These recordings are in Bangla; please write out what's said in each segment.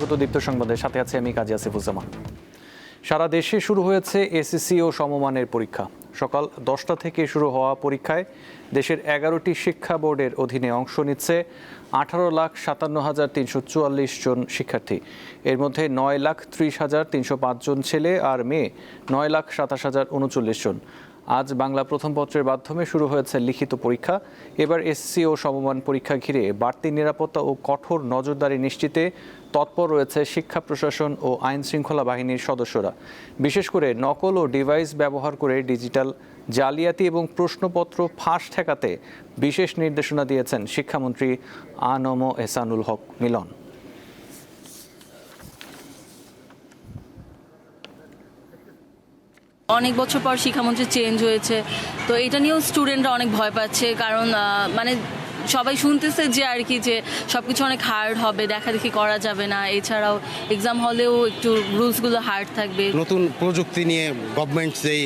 স্বাগত দীপ্ত সংবাদের সাথে আছে আমি কাজী আসিফুজ্জামান। সারা দেশে শুরু হয়েছে এসএসসি ও সমমানের পরীক্ষা। সকাল 10টা থেকে শুরু হওয়া পরীক্ষায় দেশের 11টি শিক্ষা বোর্ডের অধীনে অংশ নিচ্ছে 18,57,344 জন শিক্ষার্থী। এর মধ্যে 9,30,305 জন ছেলে আর মেয়ে 9,27,039 জন। আজ বাংলা প্রথম পত্রের মাধ্যমে শুরু হয়েছে লিখিত পরীক্ষা। এবার এসএসসি ও সমমান পরীক্ষা ঘিরে বাড়তি নিরাপত্তা ও কঠোর নজরদারি নিশ্চিতে তৎপর রয়েছে শিক্ষা প্রশাসন ও আইন শৃঙ্খলা বাহিনীর সদস্যরা। বিশেষ করে নকল ও ডিভাইস ব্যবহার করে ডিজিটাল জালিয়াতি এবং প্রশ্নপত্র ফাঁস ঠেকাতে বিশেষ নির্দেশনা দিয়েছেন শিক্ষামন্ত্রী আ.ন.ম এহসানুল হক মিলন। অনেক বছর পর শিক্ষামন্ত্রী চেঞ্জ হয়েছে, তো এটা নিয়েও স্টুডেন্টরা অনেক ভয় পাচ্ছে। কারণ সবাই শুনতেছে যে আর কি যে সব কিছু অনেক হার্ড হবে, দেখাদেখি করা যাবে না। এছাড়াও এক্সাম হলেও একটু রুলসগুলো হার্ড থাকবে। নতুন প্রযুক্তি নিয়ে গভর্নমেন্ট যেই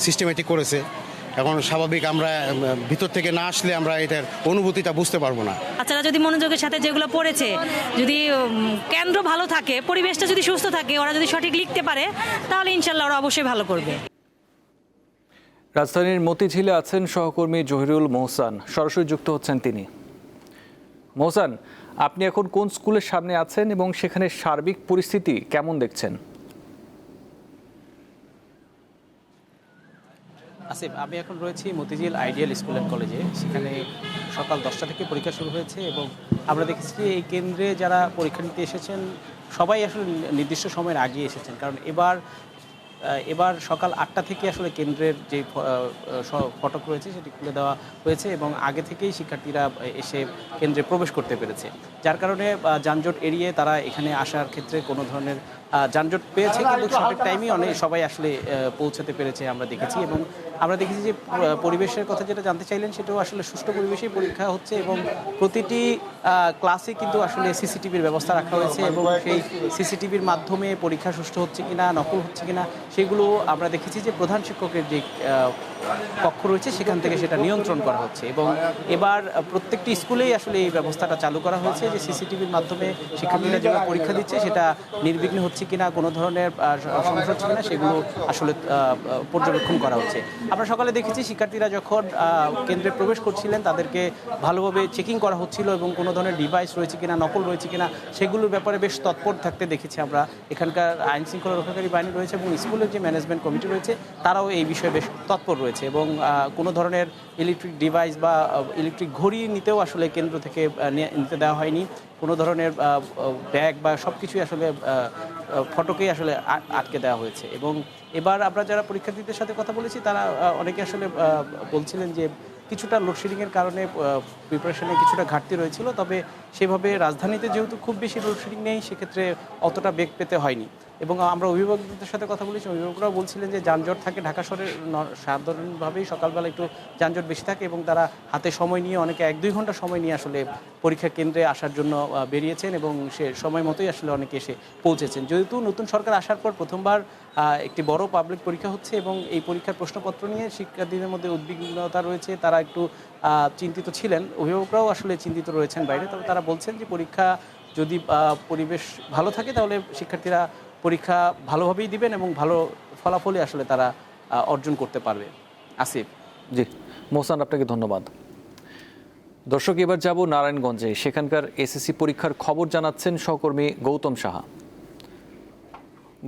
সিস্টেমেটিক করেছে, এখন স্বাভাবিক আমরা ভিতর থেকে না আসলে আমরা এটার অনুভূতিটা বুঝতে পারবো না। বাচ্চারা যদি মনোযোগের সাথে যেগুলো পড়েছে, যদি কেন্দ্র ভালো থাকে, পরিবেশটা যদি সুস্থ থাকে, ওরা যদি সঠিক লিখতে পারে, তাহলে ইনশাল্লাহ ওরা অবশ্যই ভালো করবে। রাজধানীর মতিঝিলে আছেন সহকর্মী জহিরুল মোহসান, সরাসরি যুক্ত হচ্ছেন তিনি। মোহসান, আপনি এখন কোন স্কুলের সামনে আছেন এবং সেখানে সার্বিক পরিস্থিতি কেমন দেখছেন? আসিফ, আমি এখন রয়েছি মতিঝিল আইডিয়াল স্কুল অ্যান্ড কলেজে। সেখানে সকাল 10টা থেকে পরীক্ষা শুরু হয়েছে এবং আমরা দেখেছি যে এই কেন্দ্রে যারা পরীক্ষা নিতে এসেছেন সবাই আসলে নির্দিষ্ট সময়ের আগে এসেছেন। কারণ এবার সকাল 8টা থেকে আসলে কেন্দ্রের যে ফটক রয়েছে সেটি খুলে দেওয়া হয়েছে এবং আগে থেকেই শিক্ষার্থীরা এসে কেন্দ্রে প্রবেশ করতে পেরেছে, যার কারণে যানজট এড়িয়ে তারা এখানে আসার ক্ষেত্রে কোনো ধরনের যানজট পেয়েছে, কিন্তু সঠিক টাইমে সবাই আসলে পৌঁছাতে পেরেছে আমরা দেখেছি। এবং আমরা দেখেছি যে পরিবেশের কথা যেটা জানতে চাইলেন সেটাও আসলে সুষ্ঠু পরিবেশেই পরীক্ষা হচ্ছে এবং প্রতিটি ক্লাসে কিন্তু আসলে সিসিটিভির ব্যবস্থা রাখা হয়েছে এবং সেই সিসিটিভির মাধ্যমে পরীক্ষা সুষ্ঠু হচ্ছে কিনা, নকল হচ্ছে কিনা সেগুলো আমরা দেখেছি যে প্রধান শিক্ষকের যে কক্ষ রয়েছে সেখান থেকে সেটা নিয়ন্ত্রণ করা হচ্ছে। এবং এবার প্রত্যেকটি স্কুলেই আসলে এই ব্যবস্থাটা চালু করা হয়েছে যে সিসিটিভির মাধ্যমে শিক্ষার্থীরা যারা পরীক্ষা দিচ্ছে সেটা নির্বিঘ্ন হচ্ছে কিনা, কোনো ধরনের সমস্যা হচ্ছে কিনা সেগুলো আসলে পর্যবেক্ষণ করা হচ্ছে। আমরা সকালে দেখেছি শিক্ষার্থীরা যখন কেন্দ্রে প্রবেশ করছিলেন তাদেরকে ভালোভাবে চেকিং করা হচ্ছিল এবং কোনো ধরনের ডিভাইস রয়েছে কিনা, নকল রয়েছে কিনা সেগুলোর ব্যাপারে বেশ তৎপর থাকতে দেখেছি আমরা। এখানকার আইন শৃঙ্খলা রক্ষাকারী বাহিনী রয়েছে এবং স্কুলের যে ম্যানেজমেন্ট কমিটি রয়েছে তারাও এই বিষয়ে বেশ তৎপর রয়েছে এবং কোনো ধরনের ইলেকট্রিক ডিভাইস বা ইলেকট্রিক ঘড়ি নিতেও আসলে কেন্দ্র থেকে নিতে দেওয়া হয়নি। কোনো ধরনের ব্যাগ বা সব কিছুই আসলে ফটকেই আসলে আটকে দেওয়া হয়েছে। এবং এবার আমরা যারা পরীক্ষার্থীদের সাথে কথা বলেছি তারা অনেকে আসলে বলছিলেন যে কিছুটা লোডশেডিংয়ের কারণে প্রিপারেশনে কিছুটা ঘাটতি রয়েছিল, তবে সেভাবে রাজধানীতে যেহেতু খুব বেশি লোডশেডিং নেই সেক্ষেত্রে অতটা বেগ পেতে হয়নি। এবং আমরা অভিভাবকদের সাথে কথা বলেছি, অভিভাবকরাও বলছিলেন যে যানজট থাকে ঢাকা শহরে সাধারণভাবেই সকালবেলা একটু যানজট বেশি থাকে এবং তারা হাতে সময় নিয়ে অনেকে 1-2 ঘন্টা সময় নিয়ে আসলে পরীক্ষা কেন্দ্রে আসার জন্য বেরিয়েছেন এবং সে সময় মতোই আসলে অনেকে এসে পৌঁছেছেন। যেহেতু নতুন সরকার আসার পর প্রথমবার একটি বড় পাবলিক পরীক্ষা হচ্ছে এবং এই পরীক্ষার প্রশ্নপত্র নিয়ে শিক্ষার্থীদের মধ্যে উদ্বিগ্নতা রয়েছে, তারা একটু চিন্তিত ছিলেন। অভিভাবকরাও আসলে চিন্তিত রয়েছেন বাইরে, তবে তারা বলছেন যে পরীক্ষা যদি পরিবেশ ভালো থাকে তাহলে শিক্ষার্থীরা পরীক্ষা ভালোভাবেই দিবেন এবং ভালো ফলাফলই আসলে তারা অর্জন করতে পারবে। আসিফ। জি মোহসান, আপনাকে ধন্যবাদ। দর্শক, এবার যাব নারায়ণগঞ্জে। সেখানকার এসএসসি পরীক্ষার খবর জানাচ্ছেন সহকর্মী গৌতম সাহা।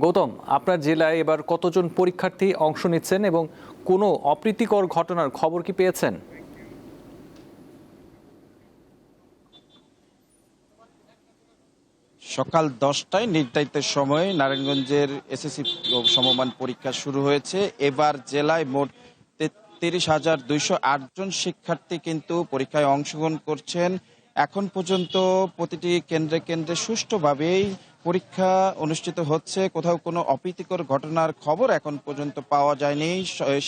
গৌতম, আপনার জেলায় এবার কতজন পরীক্ষার্থী অংশ নিচ্ছেন এবং কোনো অপ্রীতিকর ঘটনার খবর কি পেয়েছেন? সকাল 10টায় নির্ধারিত সময়ে নারায়ণগঞ্জের এসএসসি সমমান পরীক্ষা শুরু হয়েছে। এবার জেলায় মোট 33,208 জন শিক্ষার্থী কিন্তু পরীক্ষায় অংশগ্রহণ করছেন। এখন পর্যন্ত প্রতিটি কেন্দ্রে কেন্দ্রে সুষ্ঠুভাবেই পরীক্ষা অনুষ্ঠিত হচ্ছে। কোথাও কোনো অপ্রীতিকর ঘটনার খবর এখন পর্যন্ত পাওয়া যায়নি।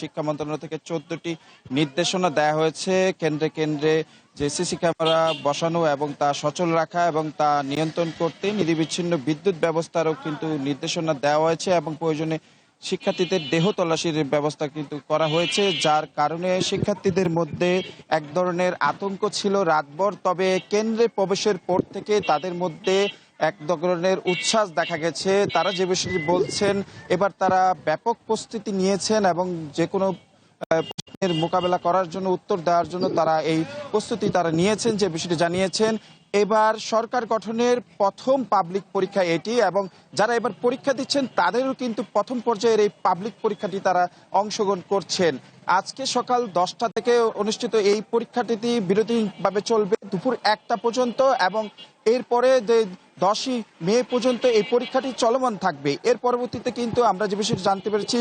শিক্ষা মন্ত্রণালয় থেকে 14টি নির্দেশনা দেওয়া হয়েছে কেন্দ্রে কেন্দ্রে যে সিসি ক্যামেরা বসানো এবং তা সচল রাখা এবং তা নিয়ন্ত্রণ করতে নিরবিচ্ছিন্ন বিদ্যুৎ ব্যবস্থারও কিন্তু নির্দেশনা দেওয়া হয়েছে এবং প্রয়োজনে শিক্ষার্থীদের দেহ তল্লাশির ব্যবস্থা কিন্তু করা হয়েছে, যার কারণে শিক্ষার্থীদের মধ্যে এক ধরনের আতঙ্ক ছিল রাতভর। তবে কেন্দ্রে প্রবেশের পর থেকে তাদের মধ্যে এক ধরনের উচ্ছ্বাস দেখা গেছে। তারা যে বিষয়টি বলছেন, এবার তারা ব্যাপক প্রস্তুতি নিয়েছেন এবং যে কোনো প্রশ্নের মোকাবেলা করার জন্য, উত্তর দেওয়ার জন্য তারা এই প্রস্তুতি তারা নিয়েছেন, যে বিষয়টি জানিয়েছেন। এবার সরকার গঠনের প্রথম পাবলিক পরীক্ষা এটি, এবং যারা এবার পরীক্ষা দিচ্ছেন তাদেরও কিন্তু প্রথম পর্যায়ের এই পাবলিক পরীক্ষাটি তারা অংশগ্রহণ করছেন। আজকে সকাল 10টা থেকে অনুষ্ঠিত এই পরীক্ষাটি বিরতিভাবে চলবে দুপুর 1টা পর্যন্ত, এবং এরপরে 10ই মে পর্যন্ত এই পরীক্ষাটি চলমান থাকবে। এর পরবর্তীতে কিন্তু আমরা যে বিষয়টি জানতে পেরেছি,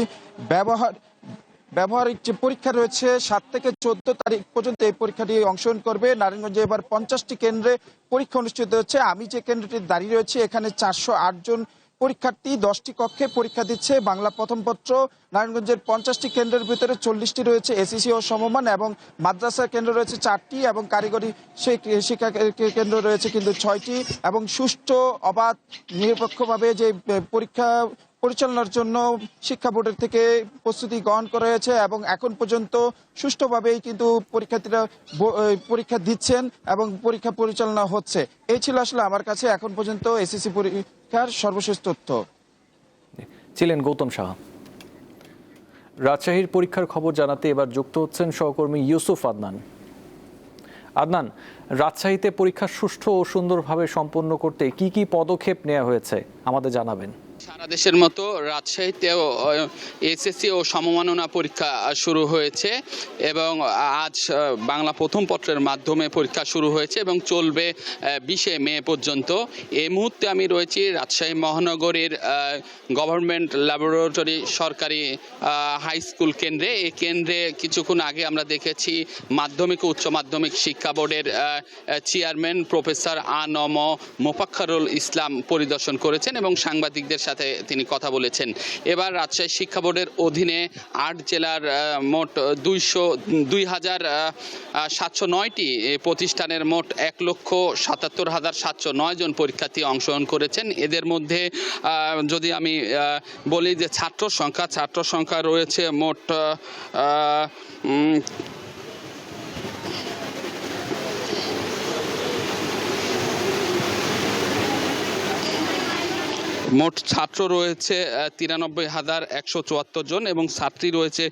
ব্যবহারিক যে পরীক্ষা রয়েছে 7 থেকে 14 তারিখ পর্যন্ত এই পরীক্ষাটি অংশগ্রহণ করবে। নারায়ণগঞ্জে এবার 50টি কেন্দ্রে পরীক্ষা অনুষ্ঠিত হচ্ছে। আমি যে কেন্দ্রটি দাঁড়িয়ে রয়েছে, এখানে 408 জন পরীক্ষার্থী 10টি কক্ষে পরীক্ষা দিচ্ছে। বাংলা প্রথম পত্র নারায়ণগঞ্জের 50টি কেন্দ্রের ভিতরে 40টি রয়েছে এসএসসি ও সমমান, এবং মাদ্রাসা কেন্দ্র রয়েছে 4টি, এবং কারিগরি শিক্ষা কেন্দ্র রয়েছে কিন্তু 6টি। এবং সুষ্ঠু, অবাধ, নিরপেক্ষভাবে যে পরীক্ষা পরিচালনার জন্য শিক্ষা বোর্ডের থেকে প্রস্তুতি গ্রহণ করা হয়েছে, এবং এখন পর্যন্ত সুষ্ঠুভাবেই কিন্তু পরীক্ষার্থীরা পরীক্ষা দিচ্ছেন এবং পরীক্ষা পরিচালনা হচ্ছে। এই ছিল আসলে আমার কাছে এখন পর্যন্ত এসএসসি পরীক্ষার সর্বশেষ তথ্য। ছিলেন গৌতম সাহা। রাজশাহীর পরীক্ষার খবর জানাতে এবার যুক্ত হচ্ছেন সহকর্মী ইউসুফ আদনান। আদনান, রাজশাহীতে পরীক্ষা সুষ্ঠু ও সুন্দরভাবে সম্পন্ন করতে কি কি পদক্ষেপ নেওয়া হয়েছে আমাদের জানাবেন। সারা দেশের মতো রাজশাহীতেও এসএসসি ও সমমাননা পরীক্ষা শুরু হয়েছে, এবং আজ বাংলা প্রথম পত্রের মাধ্যমে পরীক্ষা শুরু হয়েছে এবং চলবে 20 মে পর্যন্ত। এই মুহূর্তে আমি রয়েছি রাজশাহী মহানগরীর গভর্নমেন্ট ল্যাবরেটরি সরকারি হাই স্কুল কেন্দ্রে। এই কেন্দ্রে কিছুক্ষণ আগে আমরা দেখেছি মাধ্যমিক ও উচ্চ মাধ্যমিক শিক্ষা বোর্ডের চেয়ারম্যান প্রফেসর আ.ন.ম মোফাক্খরুল ইসলাম পরিদর্শন করেছেন এবং সাংবাদিকদের সাথে তিনি কথা বলেছেন। এবার রাজশাহী শিক্ষা বোর্ডের অধীনে 8 জেলার মোট 2,709টি প্রতিষ্ঠানের মোট 1,77,709 জন পরীক্ষার্থী অংশগ্রহণ করেছেন। এদের মধ্যে যদি আমি বলি যে ছাত্র সংখ্যা রয়েছে মোট মোট ছাত্র রয়েছে 93,174 জন এবং ছাত্রী রয়েছে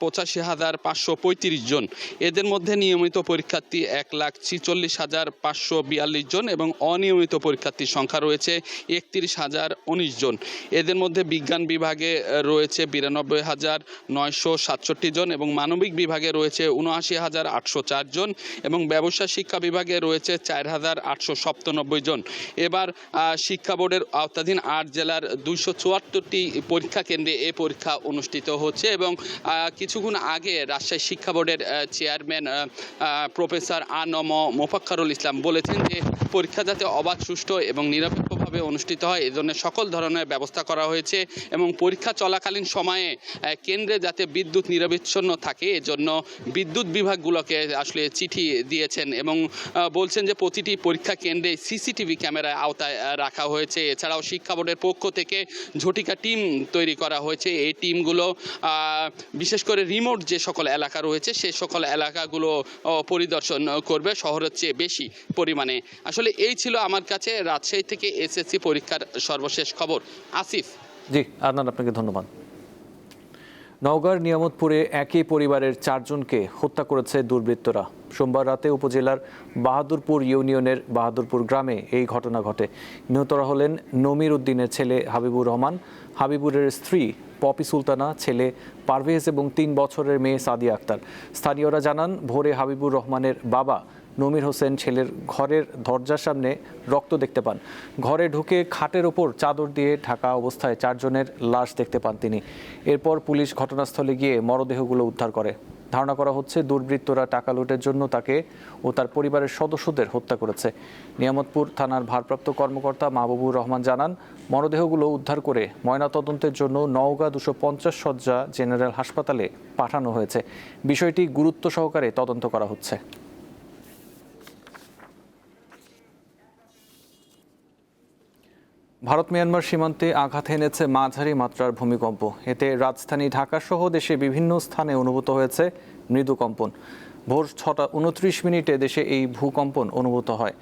85,535 জন। এদের মধ্যে নিয়মিত পরীক্ষার্থী 1,46,542 জন এবং অনিয়মিত পরীক্ষার্থীর সংখ্যা রয়েছে 31,019 জন। এদের মধ্যে বিজ্ঞান বিভাগে রয়েছে 92,967 জন এবং মানবিক বিভাগে রয়েছে 79,804 জন এবং ব্যবসায় শিক্ষা বিভাগে রয়েছে 4,897 জন। এবার শিক্ষা বোর্ডের আওতাধীন 8 জেলার 274টি পরীক্ষা কেন্দ্রে এই পরীক্ষা অনুষ্ঠিত হচ্ছে এবং কিছুক্ষণ আগে রাজশাহী শিক্ষা বোর্ডের চেয়ারম্যান প্রফেসর আ.ন.ম মোফাক্খরুল ইসলাম বলেছেন যে পরীক্ষা যাতে অবাধ, সুষ্ঠু এবং নিরপেক্ষভাবে অনুষ্ঠিত হয় এজন্য সকল ধরনের ব্যবস্থা করা হয়েছে এবং পরীক্ষা চলাকালীন সময়ে কেন্দ্রে যাতে বিদ্যুৎ নিরবিচ্ছিন্ন থাকে এজন্য বিদ্যুৎ বিভাগগুলোকে আসলে চিঠি দিয়েছেন এবং বলছেন যে প্রতিটি পরীক্ষা কেন্দ্রে সিসিটিভি ক্যামেরায় আওতায় রাখা হয়েছে। এছাড়াও শিক্ষা বোর্ডের পক্ষ থেকে ঝটিকা টিম তৈরি করা হয়েছে। এই টিমগুলো বিশেষ করে রিমোট যে সকল এলাকা রয়েছে সেই সকল এলাকাগুলো পরিদর্শন করবে শহরের চেয়ে বেশি পরিমাণে। আসলে এই ছিল আমার কাছে রাজশাহী থেকে এসএসসি পরীক্ষার সর্বশেষ খবর। আসিফ। জি আদনান, আপনাকে ধন্যবাদ। নওগাঁর নিয়ামতপুরে একই পরিবারের 4 জনকে হত্যা করেছে দুর্বৃত্তরা। সোমবার রাতে উপজেলার বাহাদুরপুর ইউনিয়নের বাহাদুরপুর গ্রামে এই ঘটনা ঘটে। নিহতরা হলেন নমির উদ্দিনের ছেলে হাবিবুর রহমান, হাবিবুরের স্ত্রী পপি সুলতানা, ছেলে পারভেজ এবং 3 বছরের মেয়ে সাদিয়া আক্তার। স্থানীয়রা জানান ভোরে হাবিবুর রহমানের বাবা নমির হোসেন ছেলের ঘরের দরজার সামনে রক্ত দেখতে পান। ঘরে ঢুকে খাটের ওপর চাদর দিয়ে ঢাকা অবস্থায় 4 জনের লাশ দেখতে পান তিনি। এরপর পুলিশ ঘটনাস্থলে গিয়ে মরদেহগুলো উদ্ধার করে। ধারণা করা হচ্ছে দুর্বৃত্তরা টাকা লুটের জন্য তাকে ও তার পরিবারের সদস্যদের হত্যা করেছে। নিয়ামতপুর থানার ভারপ্রাপ্ত কর্মকর্তা মাহবুবুর রহমান জানান মরদেহগুলো উদ্ধার করে ময়নাতদন্তের জন্য নওগাঁ 250 শয্যা জেনারেল হাসপাতালে পাঠানো হয়েছে। বিষয়টি গুরুত্ব সহকারে তদন্ত করা হচ্ছে। ভারত মিয়ানমার সীমান্তে আঘাত এনেছে মাঝারি মাত্রার ভূমিকম্প। এতে রাজধানী ঢাকা সহ দেশে বিভিন্ন স্থানে অনুভূত হয়েছে মৃদু কম্পন। ভোর 6:29 দেশে এই ভূকম্পন অনুভূত হয়।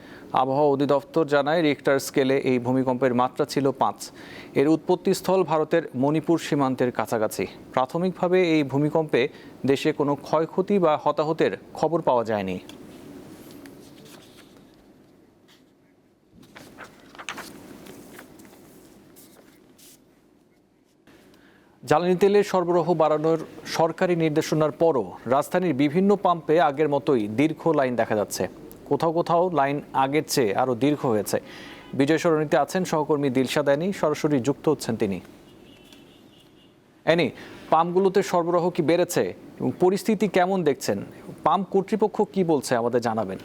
আবহাওয়া অধিদপ্তর জানায় রিক্টার স্কেলে এই ভূমিকম্পের মাত্রা ছিল 5। এর উৎপত্তিস্থল ভারতের মণিপুর সীমান্তের কাছাকাছি। প্রাথমিকভাবে এই ভূমিকম্পে দেশে কোনো ক্ষয়ক্ষতি বা হতাহতের খবর পাওয়া যায়নি। জ্বালানি তেলের সরবরাহ বাড়ানোর সরকারি নির্দেশনার পরও রাজধানীর বিভিন্ন পাম্পে আগের মতোই দীর্ঘ লাইন দেখা যাচ্ছে। কোথাও কোথাও লাইন আগের চেয়ে আরও দীর্ঘ হয়েছে। বিজয় সরণিতে আছেন সহকর্মী দিলশাদ অ্যানি, সরাসরি যুক্ত হচ্ছেন তিনি। অ্যানি, পাম্পগুলোতে সরবরাহ কি বেড়েছে এবং পরিস্থিতি কেমন দেখছেন? পাম্প কর্তৃপক্ষ কি বলছে আমাদের জানাবেন।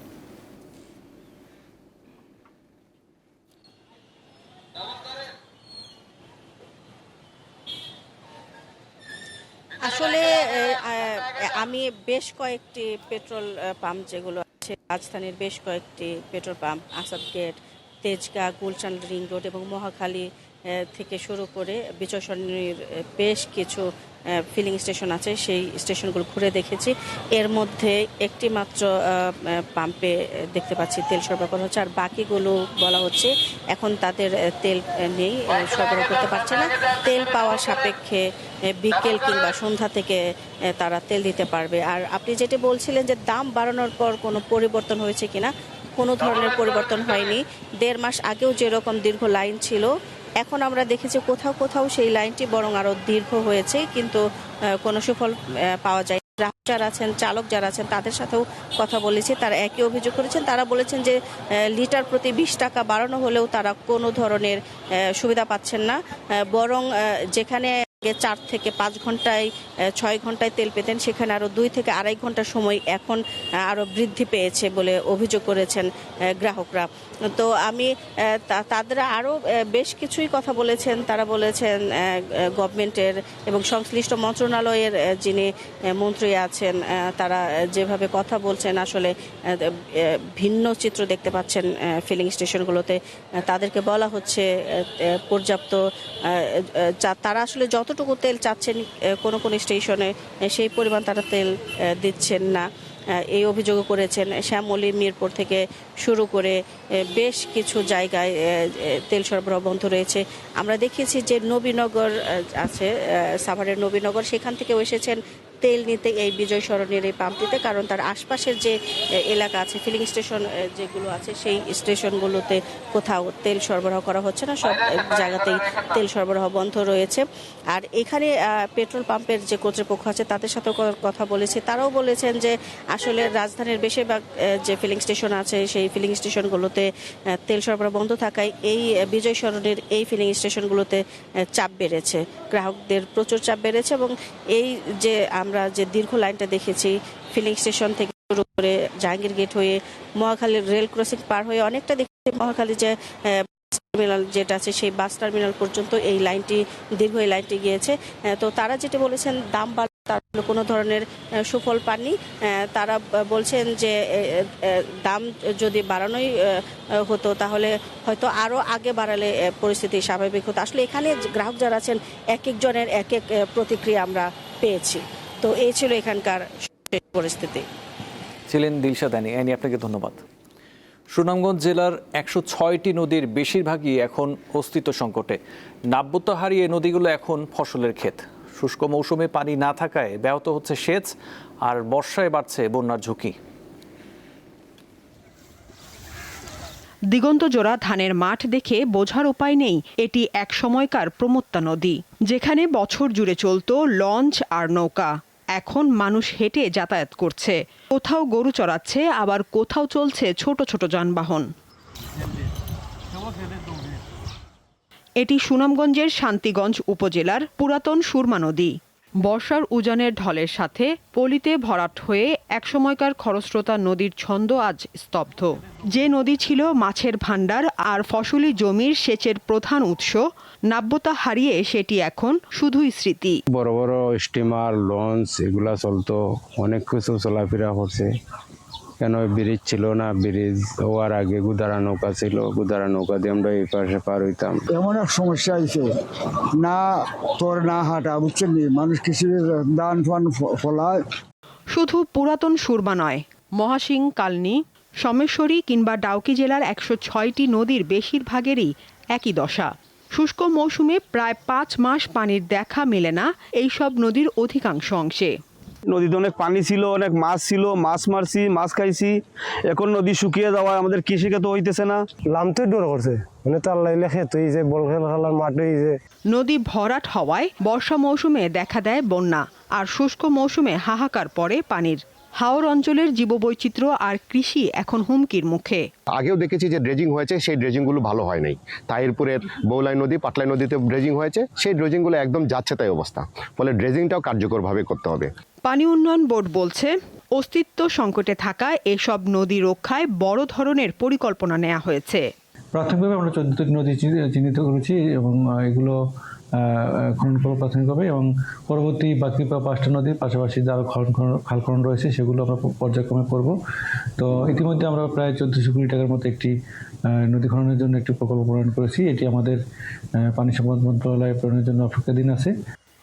আসলে আমি বেশ কয়েকটি পেট্রোল পাম্প যেগুলো আছে রাজধানীর বেশ কয়েকটি petrol pump Asad Gate, Tejgaon, Gulshan ring road এবং মহাখালী থেকে শুরু করে বিজয় সরণির বেশ কিছু ফিলিং স্টেশন আছে, সেই স্টেশনগুলো ঘুরে দেখেছি। এর মধ্যে একটি মাত্র পাম্পে দেখতে পাচ্ছি তেল সরবরাহ করা হচ্ছে, আর বাকিগুলো বলা হচ্ছে এখন তাদের তেল নেই, সরবরাহ করতে পারছে না। তেল পাওয়ার সাপেক্ষে বিকেল কিংবা সন্ধ্যা থেকে তারা তেল দিতে পারবে। আর আপনি যেটা বলছিলেন যে দাম বাড়ানোর পর কোনো পরিবর্তন হয়েছে কিনা, কোনো ধরনের পরিবর্তন হয়নি। 1.5 মাস আগেও যেরকম দীর্ঘ লাইন ছিল, এখন আমরা দেখেছি কোথাও কোথাও সেই লাইনটি বরং আরও দীর্ঘ হয়েছে, কিন্তু কোনো সুফল পাওয়া যায়। গ্রাহক যারা আছেন, চালক যারা আছেন, তাদের সাথেও কথা বলেছি, তারা একই অভিযোগ করেছেন। তারা বলেছেন যে লিটার প্রতি 20 টাকা বাড়ানো হলেও তারা কোনো ধরনের সুবিধা পাচ্ছেন না, বরং যেখানে 4 থেকে 5 ঘন্টায় 6 ঘন্টায় তেল পেতেন, সেখানে আরও 2 থেকে আড়াই ঘন্টা সময় এখন আরও বৃদ্ধি পেয়েছে বলে অভিযোগ করেছেন গ্রাহকরা। তো আমি তাদের আরও বেশ কিছুই কথা বলেছেন। তারা বলেছেন গভর্নমেন্টের এবং সংশ্লিষ্ট মন্ত্রণালয়ের যিনি মন্ত্রী আছেন, তারা যেভাবে কথা বলছেন আসলে ভিন্ন চিত্র দেখতে পাচ্ছেন ফিলিং স্টেশনগুলোতে। তাদেরকে বলা হচ্ছে পর্যাপ্ত, তারা আসলে যতটুকু তেল চাচ্ছেন কোনো কোনো স্টেশনে সেই পরিমাণ তারা তেল দিচ্ছেন না, এই অভিযোগও করেছেন। শ্যামলী, মিরপুর থেকে শুরু করে বেশ কিছু জায়গায় তেল সরবরাহ বন্ধ রয়েছে। আমরা দেখেছি যে নবীনগর আছে, সাভারের নবীনগর, সেখান থেকেও এসেছেন তেল নিতে এই বিজয় সরণির এই পাম্পটিতে, কারণ তার আশপাশের যে এলাকা আছে, ফিলিং স্টেশন যেগুলো আছে, সেই স্টেশনগুলোতে কোথাও তেল সরবরাহ করা হচ্ছে না, সব জায়গাতেই তেল সরবরাহ বন্ধ রয়েছে। আর এখানে পেট্রোল পাম্পের যে কর্তৃপক্ষ আছে তাদের সাথেও কথা বলেছি, তারাও বলেছেন যে আসলে রাজধানীর বেশিরভাগ যে ফিলিং স্টেশন আছে সেই ফিলিং স্টেশনগুলোতে তেল সরবরাহ বন্ধ থাকায় এই বিজয় সরণির এই ফিলিং স্টেশনগুলোতে চাপ বেড়েছে, গ্রাহকদের প্রচুর চাপ বেড়েছে। এবং এই যে আমরা যে দীর্ঘ লাইনটা দেখেছি ফিলিং স্টেশন থেকে শুরু করে জাহাঙ্গীর গেট হয়ে মহাখালীর রেল ক্রসিং পার হয়ে অনেকটা দেখেছি মহাখালী যে টার্মিনাল যেটা আছে সেই বাস টার্মিনাল পর্যন্ত এই লাইনটি দীর্ঘ এই লাইনটি গিয়েছে। তো তারা যেটা বলেছেন দাম বাড়লে তার কোনো ধরনের সুফল পাননি। তারা বলছেন যে দাম যদি বাড়ানোই হতো তাহলে হয়তো আরও আগে বাড়ালে পরিস্থিতি স্বাভাবিক হতো। আসলে এখানে গ্রাহক যারা আছেন এক একজনের এক এক প্রতিক্রিয়া আমরা পেয়েছি। তো এই ছিল এখানকার পরিস্থিতি। ছিলেন দিলশাদ অ্যানি। অ্যানি, আপনাকে ধন্যবাদ। সুনামগঞ্জ জেলার 106টি নদীর বেশিরভাগই এখন অস্তিত্ব সংকটে। নাব্যতা হারিয়ে নদীগুলো এখন ফসলের ক্ষেত। শুষ্ক মৌসুমে পানি না থাকায় ব্যাহত হচ্ছে সেচ, আর বর্ষায় বাড়ছে বন্যার ঝুঁকি। দিগন্তজোড়া ধানের মাঠ দেখে বোঝার উপায় নেই এটি এক সময়কার প্রমত্তা নদী, যেখানে বছর জুড়ে চলত লঞ্চ আর নৌকা। এখন মানুষ হেঁটে যাতায়াত করছে, কোথাও গরু চড়াচ্ছে, আবার কোথাও চলছে ছোট ছোট যানবাহন। এটি সুনামগঞ্জের শান্তিগঞ্জ উপজেলার পুরাতন সুরমা নদী। বর্ষার উজানের ঢলের সাথে পলিতে ভরাট হয়ে একসময়কার খরস্রোতা নদীর ছন্দ আজ স্তব্ধ। যে নদী ছিল মাছের ভাণ্ডার আর ফসলি জমির সেচের প্রধান উৎস, নাব্যতা হারিয়ে সেটি এখন শুধুই স্মৃতি। বড় বড় স্টিমার, লঞ্চ এগুলা চলতো, অনেক কিছু চলাফেরা করছে। কেন ব্রিজ ছিল না, ব্রিজ হওয়ার আগে গুদারা নৌকা ছিল, গুদারা নৌকা দিয়ে আমরা এই পাশে পার হইতাম। এমন এক সমস্যা হয়েছে না তোর না হাঁটা, বুঝছেন, মানুষ কিছু দান ফান ফলায়। শুধু পুরাতন সুরমা নয়, মহাসিং, কালনী, সোমেশ্বরী কিংবা ডাউকি জেলার 106টি নদীর বেশিরভাগেরই একই দশা। শুষ্ক মৌসুমে প্রায় 5 মাস পানির দেখা মেলে না এইসব নদীর অধিকাংশ অংশে। নদীতে অনেক পানি ছিল, অনেক মাছ ছিল, মাছ মারছি, মাছ খাইছি। এখন নদী শুকিয়ে যাওয়ায় আমাদের কৃষিকে তো হইতেছে না। লামতে ডর করছে, মানে তার লাইলে খেত হয়েছে, বল খেলার মাঠ হয়েছে। নদী ভরাট হওয়ায় বর্ষা মৌসুমে দেখা দেয় বন্যা, আর শুষ্ক মৌসুমে হাহাকার পড়ে পানির। হাওর অঞ্চলের জীববৈচিত্র্য আর কৃষি এখন হুমকির মুখে। আগেও দেখেছি যে ড্রেজিং হয়েছে, সেই ড্রেজিংগুলো ভালো হয় নাই। তাহিরপুরের বৌলাই নদী, পাটলাই নদীতে ড্রেজিং হয়েছে, সেই ড্রেজিংগুলো একদম যাচ্ছে তাই অবস্থা। ফলে ড্রেজিংটাও কার্যকরভাবে করতে হবে। পানি উন্নয়ন বোর্ড বলছে, অস্তিত্ব সংকটে থাকা এসব নদী রক্ষায় বড় ধরনের পরিকল্পনা নেওয়া হয়েছে। প্রাথমিকভাবে আমরা 14টি নদী চিহ্নিত করেছি এবং এগুলো খনন করবো প্রাথমিকভাবে, এবং পরবর্তী বাকি 5টা নদীর পাশাপাশি যারা খাল খনন রয়েছে সেগুলো আমরা পর্যায়ক্রমে করব। তো ইতিমধ্যে আমরা প্রায় 1400 কোটি টাকার মতো একটি নদী খননের জন্য একটি প্রকল্প প্রণয়ন করেছি। এটি আমাদের পানি সম্পদ মন্ত্রণালয়ে প্রণয়নের জন্য অপেক্ষাধীন আছে।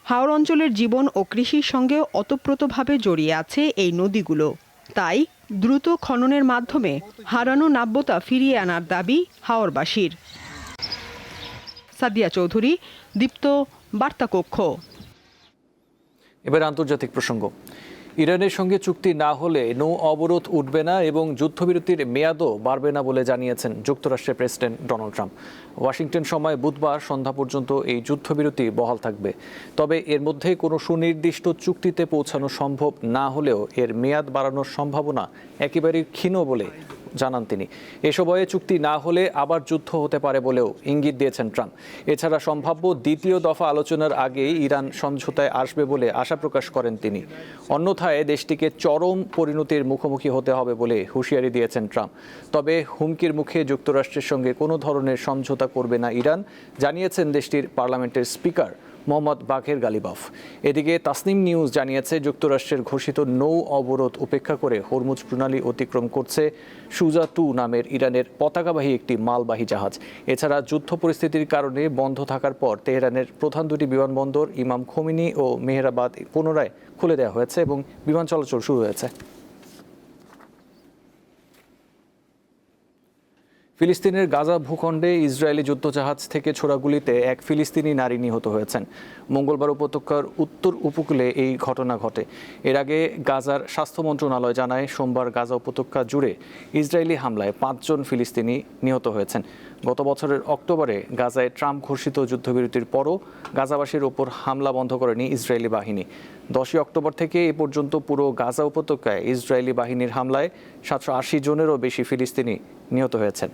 হাওর অঞ্চলের জীবন ও কৃষির সঙ্গে ওতপ্রোতভাবে জড়িয়ে আছে এই নদীগুলো। তাই দ্রুত খননের মাধ্যমে হারানো নাব্যতা ফিরিয়ে আনার দাবি হাওরবাসীর। সাদিয়া চৌধুরী, দীপ্ত, বার্তা কক্ষ। এবার আন্তর্জাতিক প্রসঙ্গ। ইরানের সঙ্গে চুক্তি না হলে নৌ অবরোধ উঠবে না এবং যুদ্ধবিরতির মেয়াদও বাড়বে না বলে জানিয়েছেন যুক্তরাষ্ট্রের প্রেসিডেন্ট ডোনাল্ড ট্রাম্প। ওয়াশিংটন সময় বুধবার সন্ধ্যা পর্যন্ত এই যুদ্ধবিরতি বহাল থাকবে। তবে এর মধ্যে কোনো সুনির্দিষ্ট চুক্তিতে পৌঁছানো সম্ভব না হলেও এর মেয়াদ বাড়ানোর সম্ভাবনা একেবারেই ক্ষীণ বলে জানান তিনি। এ সময়ে চুক্তি না হলে আবার যুদ্ধ হতে পারে বলেও ইঙ্গিত দিয়েছেন ট্রাম্প। এছাড়া সম্ভাব্য দ্বিতীয় দফা আলোচনার আগেই ইরান সমঝোতায় আসবে বলে আশা প্রকাশ করেন তিনি। অন্যথায় দেশটিকে চরম পরিণতির মুখোমুখি হতে হবে বলে হুঁশিয়ারি দিয়েছেন ট্রাম্প। তবে হুমকির মুখে যুক্তরাষ্ট্রের সঙ্গে কোনো ধরনের সমঝোতা করবে না ইরান, জানিয়েছেন দেশটির পার্লামেন্টের স্পিকার মোহাম্মদ বাঘের গালিবাফ। এদিকে তাসনিম নিউজ জানিয়েছে, যুক্তরাষ্ট্রের ঘোষিত নৌ অবরোধ উপেক্ষা করে হরমুজ প্রণালী অতিক্রম করছে সুজা 2 নামের ইরানের পতাকাবাহী একটি মালবাহী জাহাজ। এছাড়া যুদ্ধ পরিস্থিতির কারণে বন্ধ থাকার পর তেহরানের প্রধান দুটি বিমানবন্দর ইমাম খোমেনি ও মেহেরাবাদ পুনরায় খুলে দেওয়া হয়েছে এবং বিমান চলাচল শুরু হয়েছে। ফিলিস্তিনের গাজা ভূখণ্ডে ইসরায়েলি যুদ্ধজাহাজ থেকে ছোড়া গুলিতে এক ফিলিস্তিনি নারী নিহত হয়েছেন। মঙ্গলবার উপত্যকার উত্তর উপকূলে এই ঘটনা ঘটে। এর আগে গাজার স্বাস্থ্য মন্ত্রণালয় জানায়, সোমবার গাজা উপত্যকা জুড়ে ইসরায়েলি হামলায় 5 জন ফিলিস্তিনি নিহত হয়েছেন। গত বছরের অক্টোবরে গাজায় ট্রাম্প ঘোষিত যুদ্ধবিরতির পরও গাজাবাসীর ওপর হামলা বন্ধ করেনি ইসরায়েলি বাহিনী। 10 অক্টোবর থেকে এ পর্যন্ত পুরো গাজা উপত্যকায় ইসরায়েলি বাহিনীর হামলায় 780 জনেরও বেশি ফিলিস্তিনি নিহত হয়েছেন।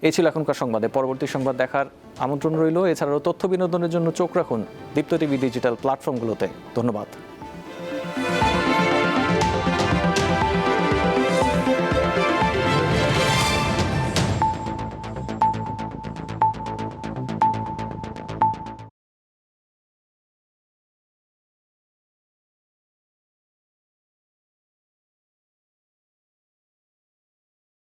এই ছিল এখনকার সংবাদে। পরবর্তী সংবাদ দেখার আমন্ত্রণ রইল। এছাড়াও তথ্য বিনোদনের জন্য চোখ রাখুন দীপ্ত টিভি ডিজিটাল প্ল্যাটফর্মগুলোতে। ধন্যবাদ।